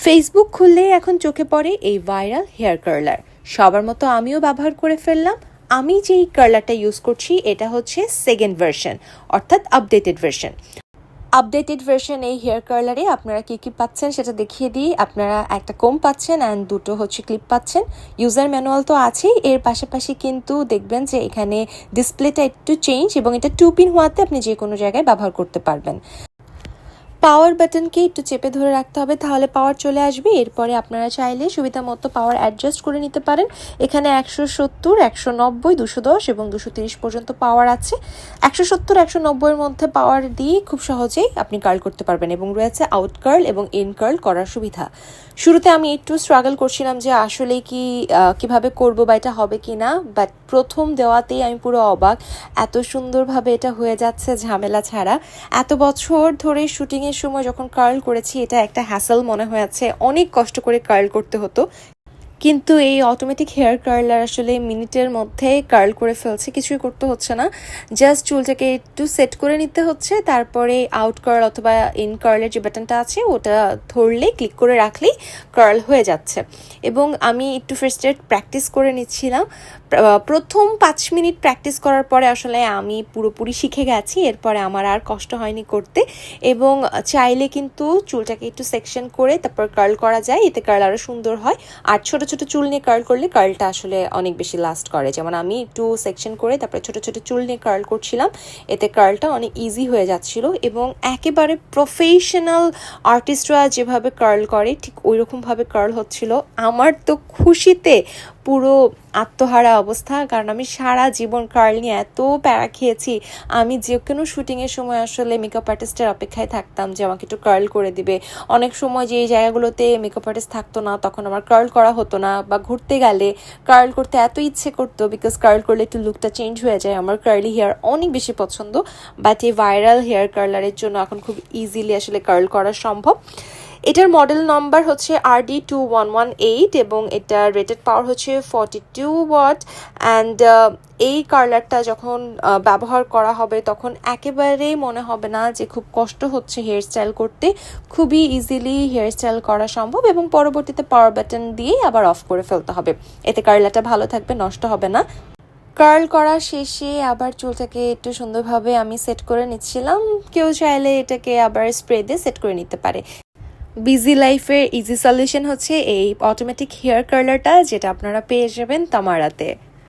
Facebook খুললেই এখন চোখে পড়ে এই ভাইরাল হেয়ার কার্লার। সবার মতো আমিও ব্যবহার করে ফেললাম। আমি যেই কার্লারটা ইউজ করছি এটা হচ্ছে সেকেন্ড ভার্সন, অর্থাৎ আপডেটেড ভার্সন। আপডেটেড ভার্সন এই হেয়ার কার্লারে আপনারা কী কী পাচ্ছেন সেটা দেখিয়ে দিই। আপনারা একটা কোম পাচ্ছেন অ্যান্ড দুটো হচ্ছে ক্লিপ পাচ্ছেন। ইউজার ম্যানুয়াল তো আছেই, এর পাশাপাশি কিন্তু দেখবেন যে এখানে ডিসপ্লেটা একটু চেঞ্জ এবং এটা 2 পিন হওয়াতে আপনি যে কোনো জায়গায় ব্যবহার করতে পারবেন। পাওয়ার বাটনকে একটু চেপে ধরে রাখতে হবে, তাহলে পাওয়ার চলে আসবে। এরপরে আপনারা চাইলে সুবিধা মতো পাওয়ার অ্যাডজাস্ট করে নিতে পারেন। এখানে 170, 190, 210 এবং 230 পর্যন্ত পাওয়ার আছে। 170, 190-এর মধ্যে পাওয়ার দিয়ে খুব সহজেই আপনি কার্ল করতে পারবেন এবং রয়েছে আউট কার্ল এবং ইন কার্ল করার সুবিধা। শুরুতে আমি একটু স্ট্রাগল করছিলাম যে আসলে কিভাবে করবো বা এটা হবে কি না, বাট প্রথম দেওয়াতেই আমি পুরো অবাক। এত সুন্দরভাবে এটা হয়ে যাচ্ছে ঝামেলা ছাড়া। এত বছর ধরে শুটিংয়ের সময় যখন কার্ল করেছি এটা একটা হ্যাসেল মনে হয়েছে, অনেক কষ্ট করে কার্ল করতে হতো। কিন্তু এই অটোমেটিক হেয়ার কার্লার আসলে মিনিটের মধ্যে কার্ল করে ফেলছে, কিছুই করতে হচ্ছে না। জাস্ট চুলটাকে একটু সেট করে নিতে হচ্ছে, তারপরে আউট কার্ল অথবা ইন কার্লের যে বাটনটা আছে ওটা ধরলে ক্লিক করে রাখলেই কার্ল হয়ে যাচ্ছে। এবং আমি একটু ফার্স্টে প্র্যাকটিস করে নিচ্ছিলাম। প্রথম 5 মিনিট প্র্যাকটিস করার পরে আসলে আমি পুরোপুরি শিখে গেছি, এরপরে আমার আর কষ্ট হয়নি করতে। এবং চাইলে কিন্তু চুলটাকে একটু সেকশন করে তারপর কার্ল করা যায়, এতে কার্ল আরও সুন্দর হয়। আর ছোট ছোট চুল নিয়ে কার্ল করলে কার্লটা আসলে অনেক বেশি লাস্ট করে। যেমন আমি একটু সেকশন করে তারপরে ছোট ছোট চুল নিয়ে কার্ল করছিলাম, এতে কার্লটা অনেক ইজি হয়ে যাচ্ছিল। এবং একেবারে প্রফেশনাল আর্টিস্টরা যেভাবে কার্ল করে ঠিক ওই রকমভাবে কার্ল হচ্ছিল। আমার তো খুশিতে পুরো আত্মহারা অবস্থা, কারণ আমি সারা জীবন কার্ল নিয়ে এত প্যারা খেয়েছি। আমি যে কোনো শুটিংয়ের সময় আসলে মেকআপ আর্টিস্টের অপেক্ষায় থাকতাম যে আমাকে একটু কার্ল করে দিবে। অনেক সময় যে এই জায়গাগুলোতে মেকআপ আর্টিস্ট থাকতো না তখন আমার কার্ল করা হতো না, বা ঘুরতে গেলে কার্ল করতে এত ইচ্ছে করতো, বিকজ কার্ল করলে একটু লুকটা চেঞ্জ হয়ে যায়। আমার কার্লি হেয়ার অনেক বেশি পছন্দ, বাট এই ভাইরাল হেয়ার কার্লারের জন্য এখন খুব ইজিলি আসলে কার্ল করা সম্ভব। এটার মডেল নাম্বার হচ্ছে RD2118 এবং এটার রেটেড পাওয়ার হচ্ছে 42 ওয়াট। অ্যান্ড এই কার্লারটা যখন ব্যবহার করা হবে তখন একেবারেই মনে হবে না যে খুব কষ্ট হচ্ছে হেয়ার স্টাইল করতে। খুবই ইজিলি হেয়ার স্টাইল করা সম্ভব এবং পরবর্তীতে পাওয়ার বাটন দিয়েই আবার অফ করে ফেলতে হবে, এতে কার্লারটা ভালো থাকবে, নষ্ট হবে না। কার্ল করা শেষে আবার চুলটাকে একটু সুন্দরভাবে আমি সেট করে নিচ্ছিলাম। কেউ চাইলে এটাকে আবার স্প্রে দিয়ে সেট করে নিতে পারে। বিজি লাইফের ইজি সলিউশন হচ্ছে এই অটোমেটিক হেয়ার কার্লারটা, যেটা আপনারা পেয়ে যাবেন তামারাতে।